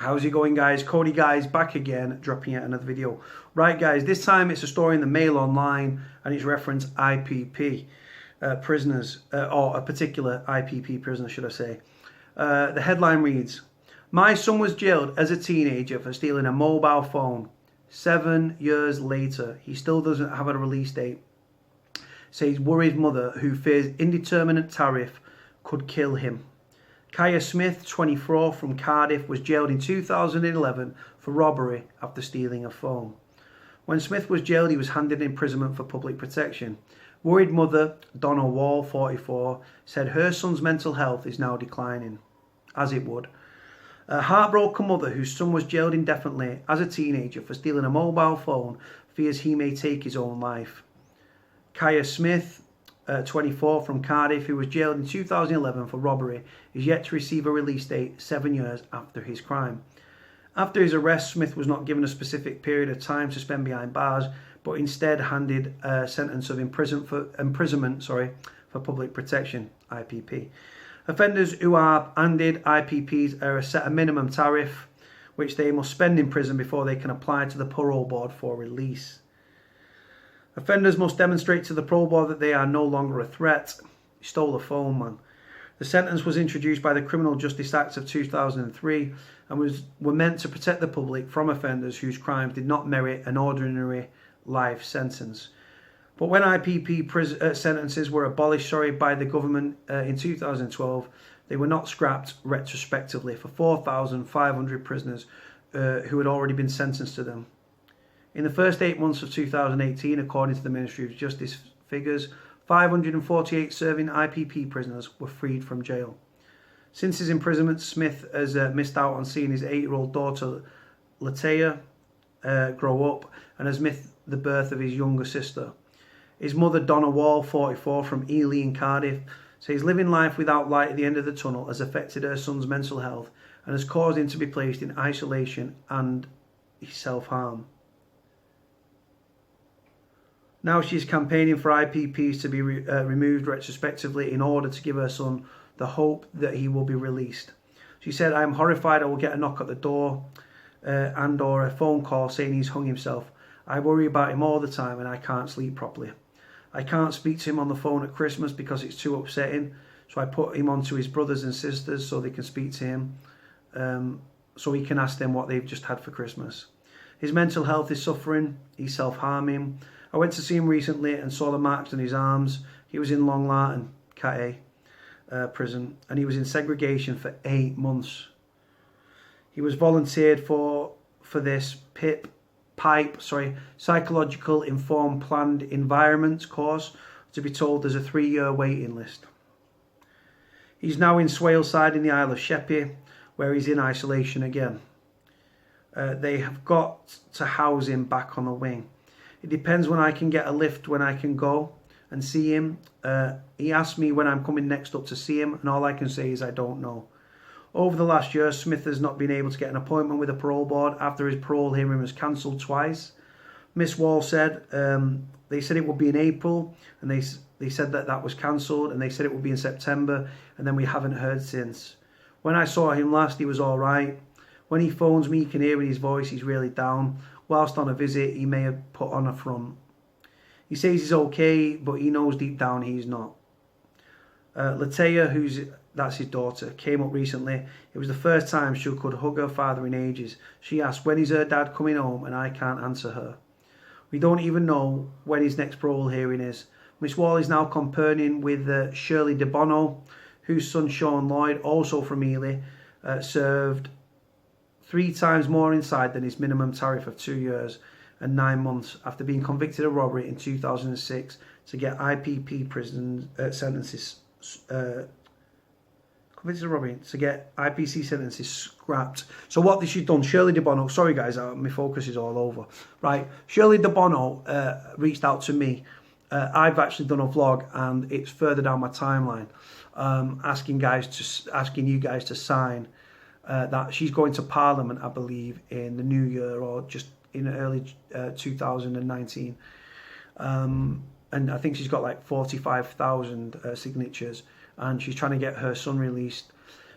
How's it going, guys? Cody, guys, back again, dropping yet another video. Right, guys, this time it's a story in the Mail Online, and it's referenced IPP prisoners, or a particular IPP prisoner, should I say. The headline reads, "My son was jailed as a teenager for stealing a mobile phone. 7 years later, he still doesn't have a release date. Says worried mother who fears indeterminate tariff could kill him." Kiya Smith, 24, from Cardiff, was jailed in 2011 for robbery after stealing a phone. When Smith was jailed, he was handed imprisonment for public protection. Worried mother Donna Wall, 44, said her son's mental health is now declining, as it would. A heartbroken mother whose son was jailed indefinitely as a teenager for stealing a mobile phone fears he may take his own life. Kiya Smith, 24, from Cardiff, who was jailed in 2011 for robbery, is yet to receive a release date 7 years after his crime. After his arrest, Smith was not given a specific period of time to spend behind bars, but instead handed a sentence of imprisonment for public protection, IPP. Offenders who are handed IPPs are set a minimum tariff, which they must spend in prison before they can apply to the parole board for release. Offenders must demonstrate to the parole board that they are no longer a threat. He stole a phone, man. The sentence was introduced by the Criminal Justice Act of 2003 and were meant to protect the public from offenders whose crimes did not merit an ordinary life sentence. But when IPP sentences were abolished by the government in 2012, they were not scrapped retrospectively for 4,500 prisoners who had already been sentenced to them. In the first 8 months of 2018, according to the Ministry of Justice figures, 548 serving IPP prisoners were freed from jail. Since his imprisonment, Smith has missed out on seeing his 8-year-old daughter Lachey grow up and has missed the birth of his younger sister. His mother, Donna Wall, 44, from Ely in Cardiff, says living life without light at the end of the tunnel has affected her son's mental health and has caused him to be placed in isolation and self-harm. Now she is campaigning for IPPs to be removed retrospectively in order to give her son the hope that he will be released. She said, "I am horrified I will get a knock at the door and or a phone call saying he's hung himself. I worry about him all the time and I can't sleep properly. I can't speak to him on the phone at Christmas because it's too upsetting, so I put him on to his brothers and sisters so they can speak to him, so he can ask them what they've just had for Christmas. His mental health is suffering, he's self-harming. I went to see him recently and saw the marks on his arms. He was in Long Lartin, Cat A prison, and he was in segregation for 8 months. He was volunteered for this Psychological Informed Planned Environments course, to be told there's a 3-year waiting list. He's now in Swaleside in the Isle of Sheppey, where he's in isolation again. They have got to house him back on the wing. It depends when I can get a lift, when I can go and see him. He asked me when I'm coming next up to see him, and all I can say is I don't know." Over the last year, Smith has not been able to get an appointment with a parole board after his parole hearing was cancelled twice. Miss Wall said they said it would be in April, and they said that was cancelled, and they said it would be in September, and then we haven't heard since. When I saw him last, he was all right. When he phones me, you can hear in his voice he's really down. Whilst on a visit, he may have put on a front. He says he's okay, but he knows deep down he's not. Lachey, that's his daughter, came up recently. It was the first time she could hug her father in ages. She asked when is her dad coming home, and I can't answer her. We don't even know when his next parole hearing is. Miss Wall is now comparing with Shirley De Bono, whose son Sean Lloyd, also from Ely, served 3 times more inside than his minimum tariff of 2 years and 9 months after being convicted of robbery in 2006 to get IPP prison sentences IPC sentences scrapped. So what she's done, Shirley De Bono, sorry guys, my focus is all over. Right, Shirley De Bono reached out to me. I've actually done a vlog, and it's further down my timeline, asking you guys to sign that she's going to Parliament, I believe, in the new year or just in early 2019. And I think she's got like 45,000 signatures, and she's trying to get her son released.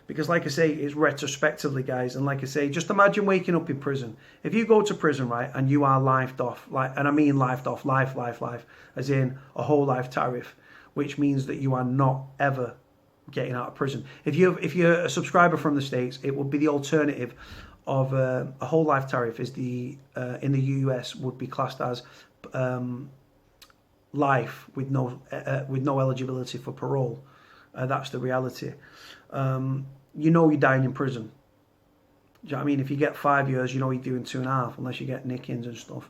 Because like I say, it's retrospectively, guys. And like I say, just imagine waking up in prison. If you go to prison, right, and you are lifed off, like, and I mean lifed off, life, as in a whole life tariff, which means that you are not ever getting out of prison. If you're a subscriber from the States, it would be the alternative of a whole life tariff. Is the in the US would be classed as life with no eligibility for parole. That's the reality. You know you're dying in prison. Do you know what I mean? If you get 5 years, you know you're doing 2.5, unless you get nickings and stuff.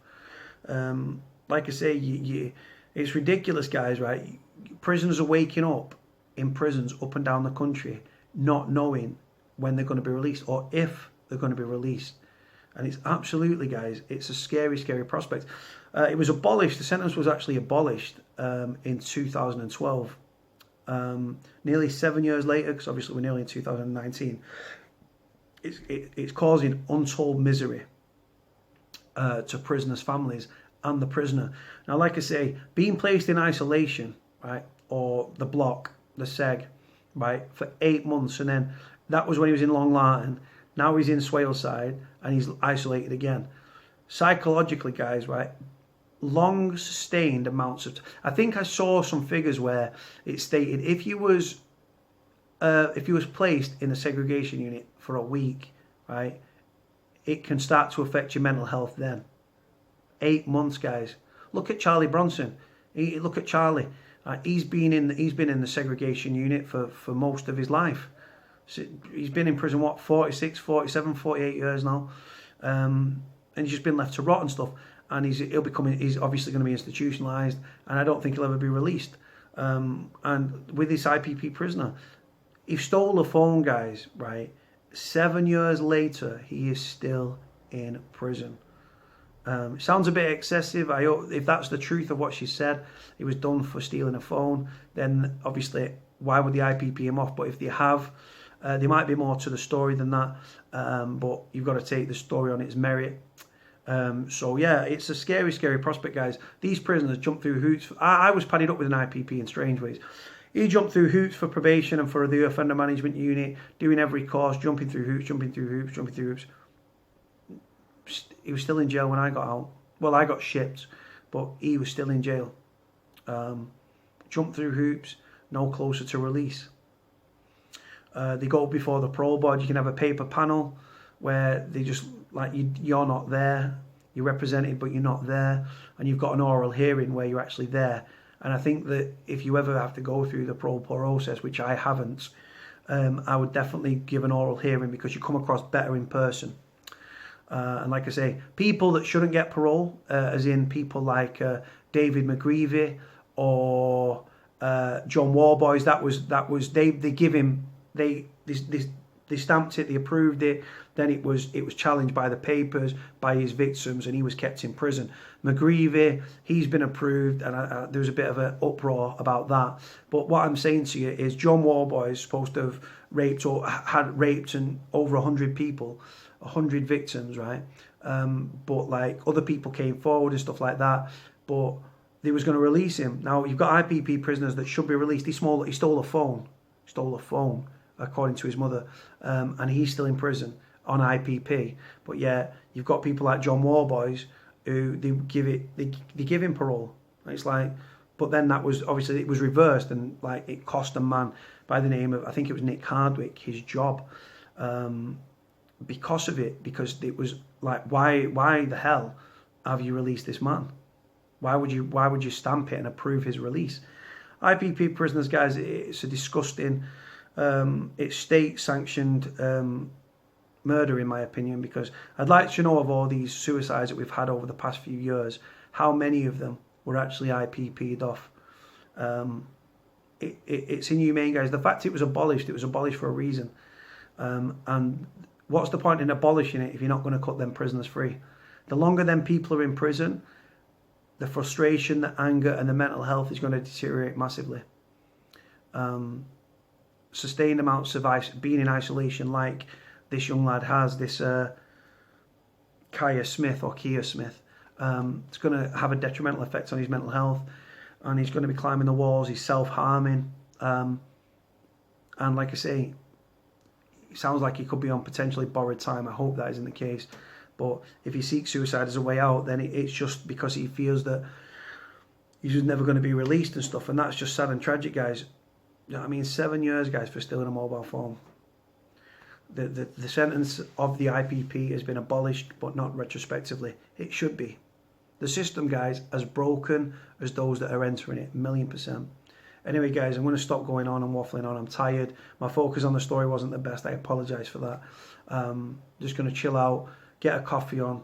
Like I say, it's ridiculous, guys, right? Prisoners are waking up in prisons up and down the country, not knowing when they're going to be released or if they're going to be released. And it's absolutely, guys, it's a scary, scary prospect. It was abolished, the sentence was actually abolished in 2012. Nearly 7 years later, because obviously we're nearly in 2019, it's causing untold misery to prisoners' families and the prisoner. Now, like I say, being placed in isolation, right, or the block, the seg, right, for 8 months, and then that was when he was in Long Lartin. Now he's in Swaleside and he's isolated again. Psychologically, guys, right, long sustained amounts of I think I saw some figures where it stated if he was placed in a segregation unit for a week, right, it can start to affect your mental health then. 8 months, guys. Look at Charlie Bronson. Look at Charlie. He's been in the segregation unit for most of his life. So he's been in prison, what, 46, 47, 48 years now. And he's just been left to rot and stuff. And he's obviously going to be institutionalized, and I don't think he'll ever be released. And with this IPP prisoner, he stole a phone, guys, right? 7 years later, he is still in prison. Sounds a bit excessive. I hope, if that's the truth of what she said, it was done for stealing a phone, then obviously why would the IPP him off? But if they have, there might be more to the story than that. But you've got to take the story on its merit. So yeah, it's a scary, scary prospect, guys. These prisoners jump through hoops. I was padded up with an IPP in strange ways. He jumped through hoops for probation and for the offender management unit, doing every course, jumping through hoops. He was still in jail when I got out. Well, I got shipped, but he was still in jail. Jumped through hoops, no closer to release. They go before the parole board. You can have a paper panel where they just, like, you're not there. You're represented, but you're not there. And you've got an oral hearing where you're actually there. And I think that if you ever have to go through the parole process, which I haven't, I would definitely give an oral hearing because you come across better in person. And like I say, people that shouldn't get parole, as in people like David McGreevy or John Warboys, they give him, they stamped it, they approved it, then it was challenged by the papers, by his victims, and he was kept in prison. McGreevy, he's been approved, and there was a bit of an uproar about that. But what I'm saying to you is John Warboy is supposed to have raped or had raped and over 100 people, 100 victims, right? But like other people came forward and stuff like that, but they was going to release him. Now you've got IPP prisoners that should be released. He stole a phone, according to his mother, and he's still in prison on IPP. But yeah, you've got people like John Warboys who they give him parole. It's like, but then that was obviously it was reversed, and like it cost a man by the name of, I think it was Nick Hardwick, his job, because of it. Because it was like, why the hell have you released this man? Why would you stamp it and approve his release? IPP prisoners, guys, it's a disgusting, it's state-sanctioned murder, in my opinion, because I'd like to know of all these suicides that we've had over the past few years, how many of them were actually IPP'd off. It's inhumane, guys. The fact it was abolished for a reason. And what's the point in abolishing it if you're not going to cut them prisoners free? The longer them people are in prison, the frustration, the anger, and the mental health is going to deteriorate massively. Sustained amounts of being in isolation, like this young lad has, this Kiya Smith, it's going to have a detrimental effect on his mental health, and he's going to be climbing the walls, he's self-harming, and like I say, it sounds like he could be on potentially borrowed time. I hope that isn't the case. But if he seeks suicide as a way out, then it's just because he feels that he's just never going to be released and stuff. And that's just sad and tragic, guys. You know what I mean? 7 years, guys, for stealing a mobile phone. The sentence of the IPP has been abolished, but not retrospectively. It should be. The system, guys, as broken as those that are entering it, 1,000,000%. Anyway, guys, I'm going to stop going on and waffling on. I'm tired. My focus on the story wasn't the best. I apologise for that. Just going to chill out, get a coffee on,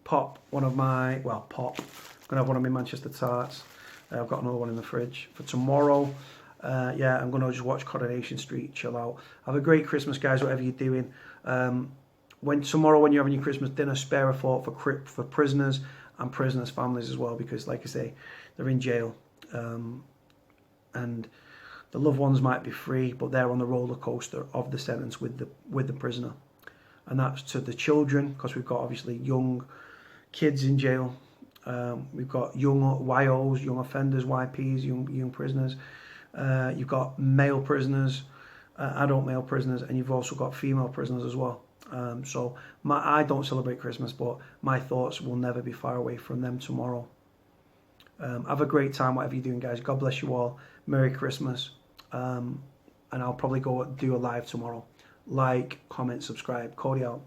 pop one of my, well, pop. I'm going to have one of my Manchester tarts. I've got another one in the fridge for tomorrow. Yeah, I'm going to just watch Coronation Street, chill out. Have a great Christmas, guys, whatever you're doing. Tomorrow when you're having your Christmas dinner, spare a thought for prisoners and prisoners' families as well, because, like I say, they're in jail. And the loved ones might be free, but they're on the roller coaster of the sentence with the prisoner. And that's to the children, because we've got obviously young kids in jail. We've got young YOs, young offenders, YPs, young prisoners. You've got male prisoners, adult male prisoners, and you've also got female prisoners as well. So I don't celebrate Christmas, but my thoughts will never be far away from them tomorrow. Have a great time, whatever you're doing, guys. God bless you all. Merry Christmas. And I'll probably go do a live tomorrow. Like, comment, subscribe. Cody out.